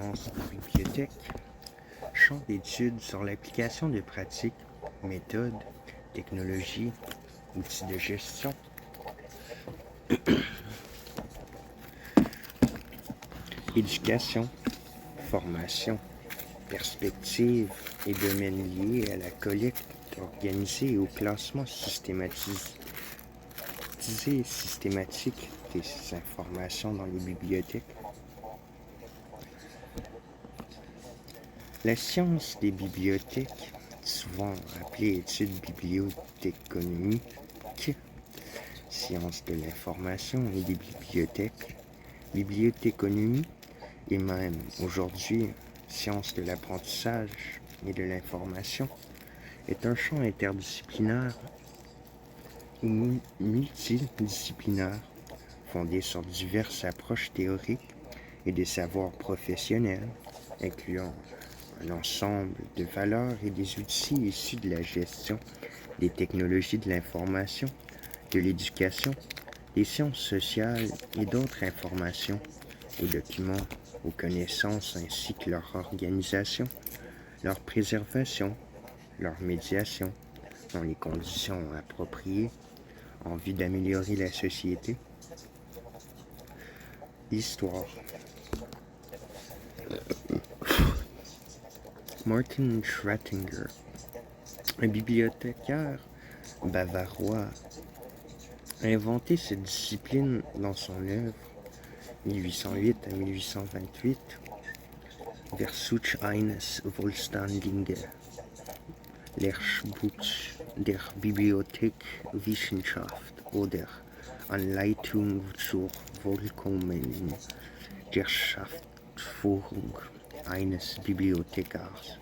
sciences de bibliothèque, champ d'études sur l'application de pratiques, méthodes, technologies, outils de gestion, éducation, formation, perspectives et domaines liés à la collecte organisée et au classement systématique des informations dans les bibliothèques. La science des bibliothèques, souvent appelée étude bibliothéconomique, science de l'information et des bibliothèques, bibliothéconomie et même aujourd'hui science de l'apprentissage et de l'information, est un champ interdisciplinaire ou multidisciplinaire fondé sur diverses approches théoriques et des savoirs professionnels, incluant un ensemble de valeurs et des outils issus de la gestion des technologies de l'information, de l'éducation, des sciences sociales et d'autres informations, aux documents, aux connaissances ainsi que leur organisation, leur préservation, leur médiation dans les conditions appropriées en vue d'améliorer la société. Histoire. Martin Schrattinger, un bibliothécaire bavarois, a inventé cette discipline dans son œuvre 1808 à 1828, Versuch eines Wohlständigen, Lehrbuch der Bibliothekwissenschaft oder Anleitung zur vollkommenen Geschäftsführung eines Bibliothekars.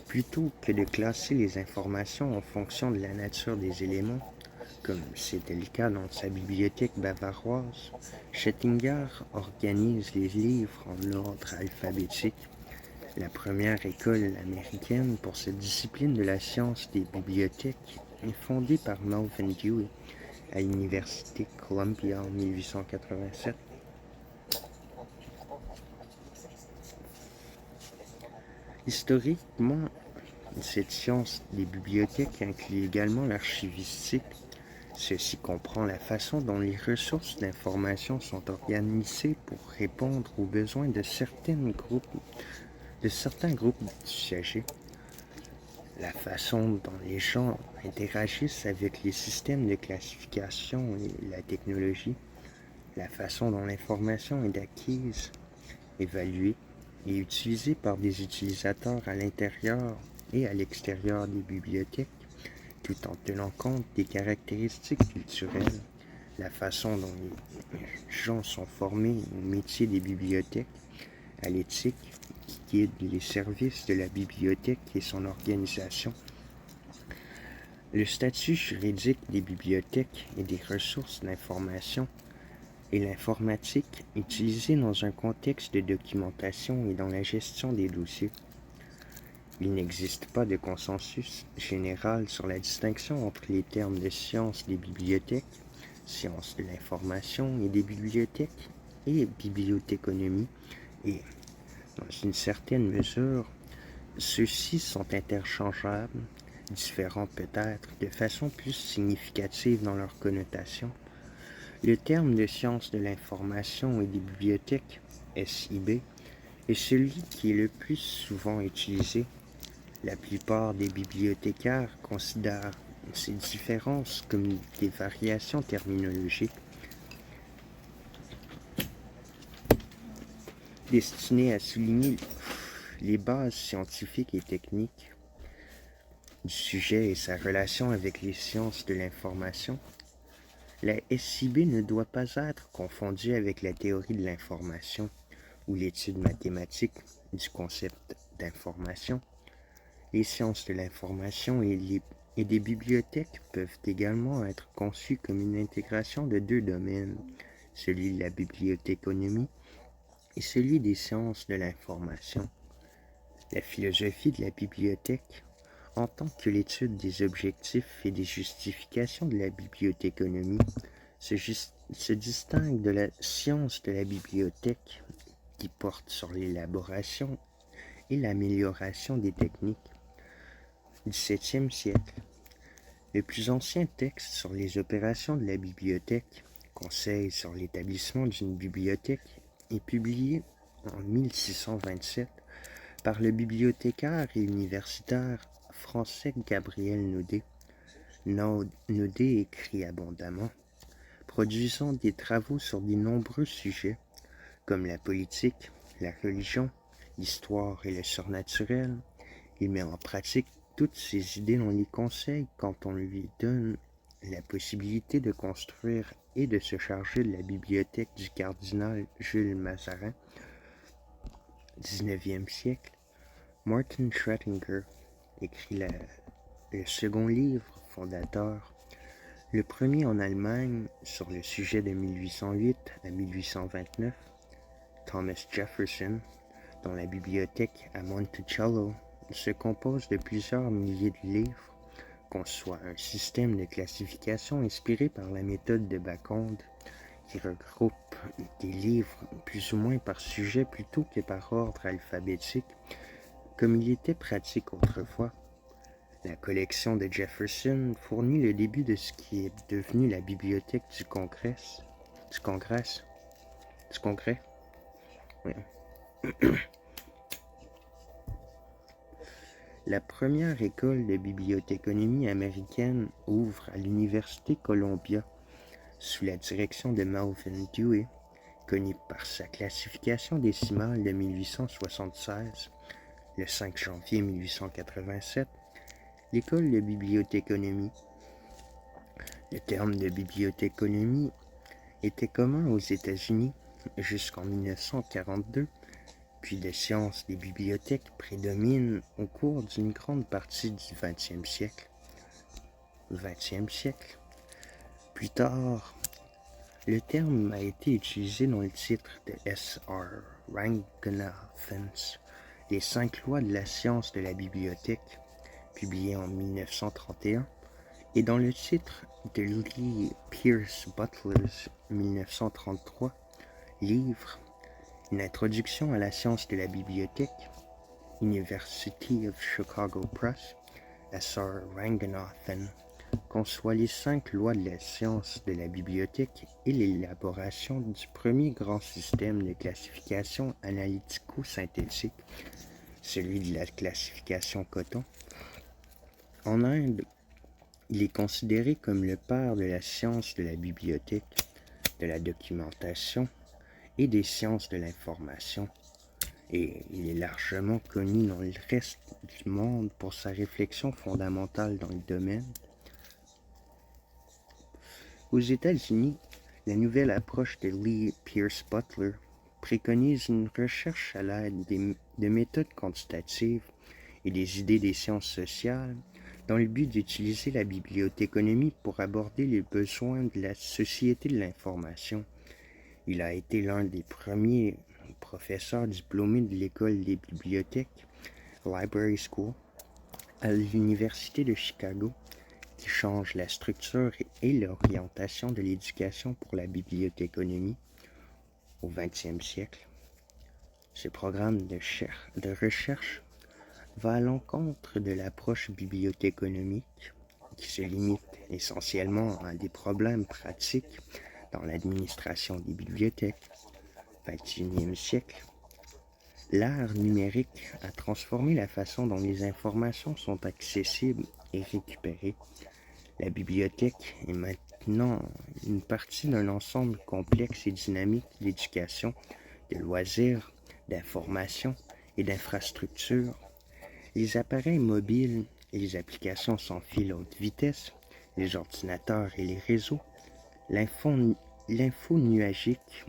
Plutôt que de classer les informations en fonction de la nature des éléments, comme c'était le cas dans sa bibliothèque bavaroise, Schrattinger organise les livres en ordre alphabétique. La première école américaine pour cette discipline de la science des bibliothèques est fondée par Melvin Dewey à l'Université Columbia en 1887. Historiquement, cette science des bibliothèques inclut également l'archivistique. Ceci comprend la façon dont les ressources d'information sont organisées pour répondre aux besoins de certains groupes d'usagers, la façon dont les gens interagissent avec les systèmes de classification et la technologie, la façon dont l'information est acquise, évaluée et utilisée par des utilisateurs à l'intérieur et à l'extérieur des bibliothèques, tout en tenant compte des caractéristiques culturelles, la façon dont les gens sont formés au métier des bibliothèques, à l'éthique qui guide les services de la bibliothèque et son organisation, le statut juridique des bibliothèques et des ressources d'information et l'informatique utilisée dans un contexte de documentation et dans la gestion des dossiers. Il n'existe pas de consensus général sur la distinction entre les termes de sciences des bibliothèques, sciences de l'information et des bibliothèques et bibliothéconomie, et dans une certaine mesure, ceux-ci sont interchangeables, différents peut-être de façon plus significative dans leur connotation. Le terme de sciences de l'information et des bibliothèques, SIB, est celui qui est le plus souvent utilisé. La plupart des bibliothécaires considèrent ces différences comme des variations terminologiques destinées à souligner les bases scientifiques et techniques du sujet et sa relation avec les sciences de l'information. La SIB ne doit pas être confondue avec la théorie de l'information ou l'étude mathématique du concept d'information. Les sciences de l'information et des bibliothèques peuvent également être conçues comme une intégration de deux domaines, celui de la bibliothéconomie et celui des sciences de l'information. La philosophie de la bibliothèque, en tant que l'étude des objectifs et des justifications de la bibliothéconomie, se distingue de la science de la bibliothèque qui porte sur l'élaboration et l'amélioration des techniques. XVIIe siècle. Le plus ancien texte sur les opérations de la bibliothèque, Conseil sur l'établissement d'une bibliothèque, est publié en 1627 par le bibliothécaire et universitaire français Gabriel Naudet. Naudet écrit abondamment, produisant des travaux sur de nombreux sujets, comme la politique, la religion, l'histoire et le surnaturel. Il met en pratique toutes ses idées dans les conseils quand on lui donne la possibilité de construire et de se charger de la bibliothèque du cardinal Jules Mazarin. 19e siècle. Martin Schrödinger écrit le second livre fondateur, le premier en Allemagne sur le sujet de 1808 à 1829. Thomas Jefferson, dont la bibliothèque à Monticello se compose de plusieurs milliers de livres, conçoit un système de classification inspiré par la méthode de Bacon, qui regroupe des livres plus ou moins par sujet plutôt que par ordre alphabétique, comme il était pratique autrefois. La collection de Jefferson fournit le début de ce qui est devenu la bibliothèque du Congrès. Oui. La première école de bibliothéconomie américaine ouvre à l'Université Columbia sous la direction de Melvin Dewey, connu par sa classification décimale de 1876. Le 5 janvier 1887, l'école de bibliothéconomie. Le terme de bibliothéconomie était commun aux États-Unis jusqu'en 1942, puis les sciences des bibliothèques prédominent au cours d'une grande partie du XXe siècle. Plus tard, le terme a été utilisé dans le titre de S.R. Ranganathan's Les 5 lois de la science de la bibliothèque, publié en 1931, et dans le titre de Lee Pierce Butler's 1933 livre Une introduction à la science de la bibliothèque, University of Chicago Press. S.R. Ranganathan conçoit les 5 lois de la science de la bibliothèque et l'élaboration du premier grand système de classification analytico-synthétique, celui de la classification Coton. En Inde, il est considéré comme le père de la science de la bibliothèque, de la documentation et des sciences de l'information, et il est largement connu dans le reste du monde pour sa réflexion fondamentale dans le domaine. Aux États-Unis, la nouvelle approche de Lee Pierce Butler préconise une recherche à l'aide de méthodes quantitatives et des idées des sciences sociales dans le but d'utiliser la bibliothéconomie pour aborder les besoins de la société de l'information. Il a été l'un des premiers professeurs diplômés de l'école des bibliothèques, Library School, à l'Université de Chicago, qui change la structure et l'orientation de l'éducation pour la bibliothéconomie au XXe siècle. Ce programme de recherche va à l'encontre de l'approche bibliothéconomique qui se limite essentiellement à des problèmes pratiques dans l'administration des bibliothèques. XXIe siècle. L'ère numérique a transformé la façon dont les informations sont accessibles et récupérées. La bibliothèque est maintenant une partie d'un ensemble complexe et dynamique d'éducation, de loisirs, d'information et d'infrastructures. Les appareils mobiles et les applications sans fil à haute vitesse, les ordinateurs et les réseaux, l'info nuagique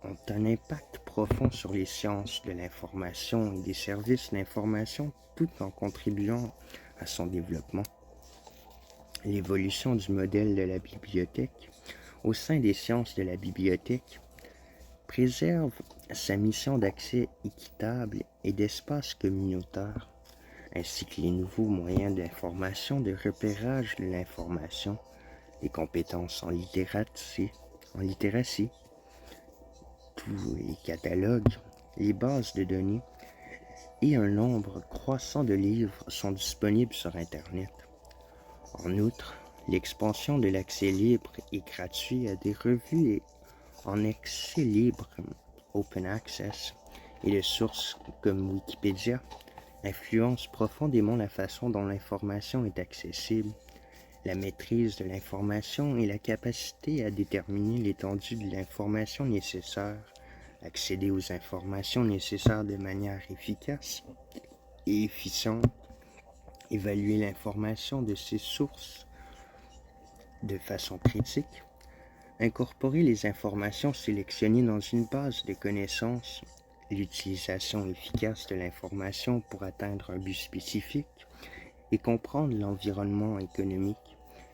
ont un impact profond sur les sciences de l'information et des services d'information tout en contribuant à son développement. L'évolution du modèle de la bibliothèque au sein des sciences de la bibliothèque préserve sa mission d'accès équitable et d'espace communautaire, ainsi que les nouveaux moyens d'information, de repérage de l'information, les compétences en littératie. Tous les catalogues les bases de données et un nombre croissant de livres sont disponibles sur Internet. En outre, l'expansion de l'accès libre et gratuit à des revues et en accès libre, open access, et de sources comme Wikipédia influence profondément la façon dont l'information est accessible, la maîtrise de l'information et la capacité à déterminer l'étendue de l'information nécessaire, accéder aux informations nécessaires de manière efficace et efficiente, évaluer l'information de ses sources de façon critique, incorporer les informations sélectionnées dans une base de connaissances, l'utilisation efficace de l'information pour atteindre un but spécifique et comprendre l'environnement économique,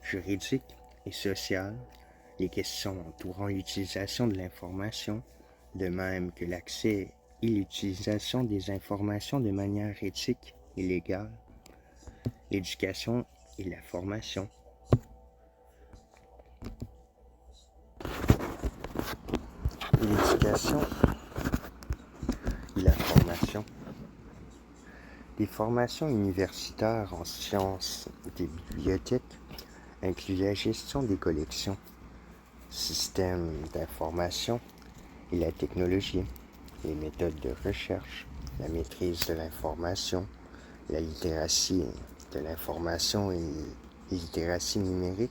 juridique et social, les questions entourant l'utilisation de l'information, de même que l'accès et l'utilisation des informations de manière éthique et légale, l'éducation et la formation. L'éducation et la formation. Les formations universitaires en sciences des bibliothèques incluent la gestion des collections, systèmes d'information et la technologie, les méthodes de recherche, la maîtrise de l'information, la littératie de l'information et littératie numérique,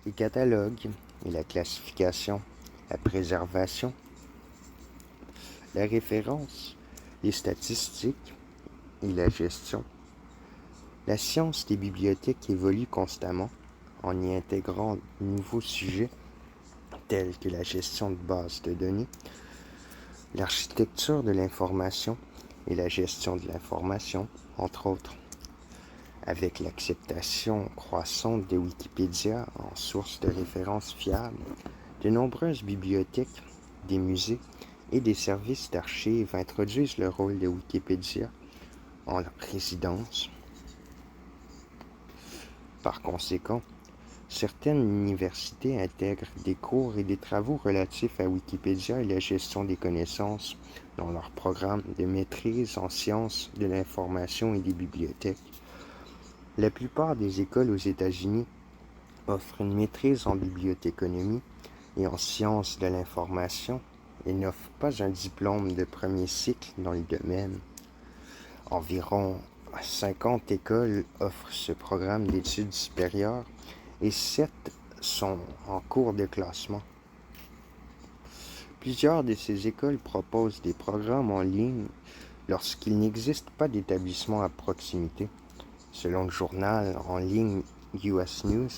les catalogues et la classification, la préservation, la référence, les statistiques et la gestion. La science des bibliothèques évolue constamment en y intégrant de nouveaux sujets tels que la gestion de bases de données, l'architecture de l'information et la gestion de l'information, entre autres. Avec l'acceptation croissante de Wikipédia en source de référence fiable, de nombreuses bibliothèques, des musées et des services d'archives introduisent le rôle de Wikipédia en résidence. Par conséquent, certaines universités intègrent des cours et des travaux relatifs à Wikipédia et la gestion des connaissances dans leur programme de maîtrise en sciences de l'information et des bibliothèques. La plupart des écoles aux États-Unis offrent une maîtrise en bibliothéconomie et en sciences de l'information et n'offrent pas un diplôme de premier cycle dans le domaine. Environ 50 écoles offrent ce programme d'études supérieures et 7 sont en cours de classement. Plusieurs de ces écoles proposent des programmes en ligne lorsqu'il n'existe pas d'établissement à proximité. Selon le journal en ligne US News,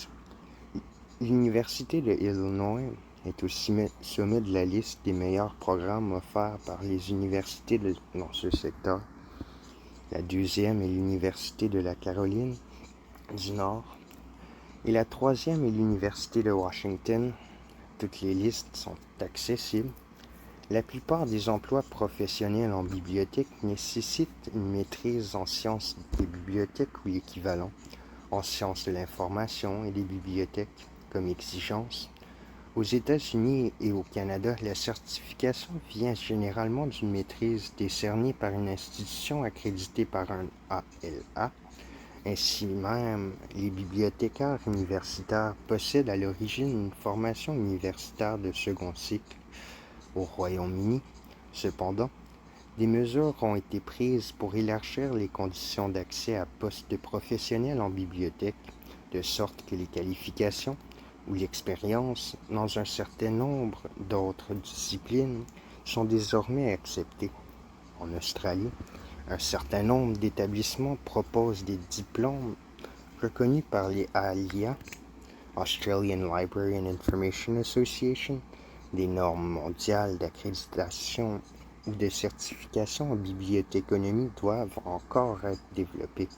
l'Université de Illinois est au sommet de la liste des meilleurs programmes offerts par les universités dans ce secteur. La deuxième est l'Université de la Caroline du Nord et la troisième est l'Université de Washington. Toutes les listes sont accessibles. La plupart des emplois professionnels en bibliothèque nécessitent une maîtrise en sciences des bibliothèques ou l'équivalent, en sciences de l'information et des bibliothèques comme exigence. Aux États-Unis et au Canada, la certification vient généralement d'une maîtrise décernée par une institution accréditée par un ALA. Ainsi même, les bibliothécaires universitaires possèdent à l'origine une formation universitaire de second cycle. Au Royaume-Uni, cependant, des mesures ont été prises pour élargir les conditions d'accès à postes de professionnels en bibliothèque, de sorte que les qualifications ou l'expérience dans un certain nombre d'autres disciplines sont désormais acceptées. En Australie, un certain nombre d'établissements proposent des diplômes reconnus par les ALIA, Australian Library and Information Association, des normes mondiales d'accréditation ou de certification en bibliothéconomie doivent encore être développées.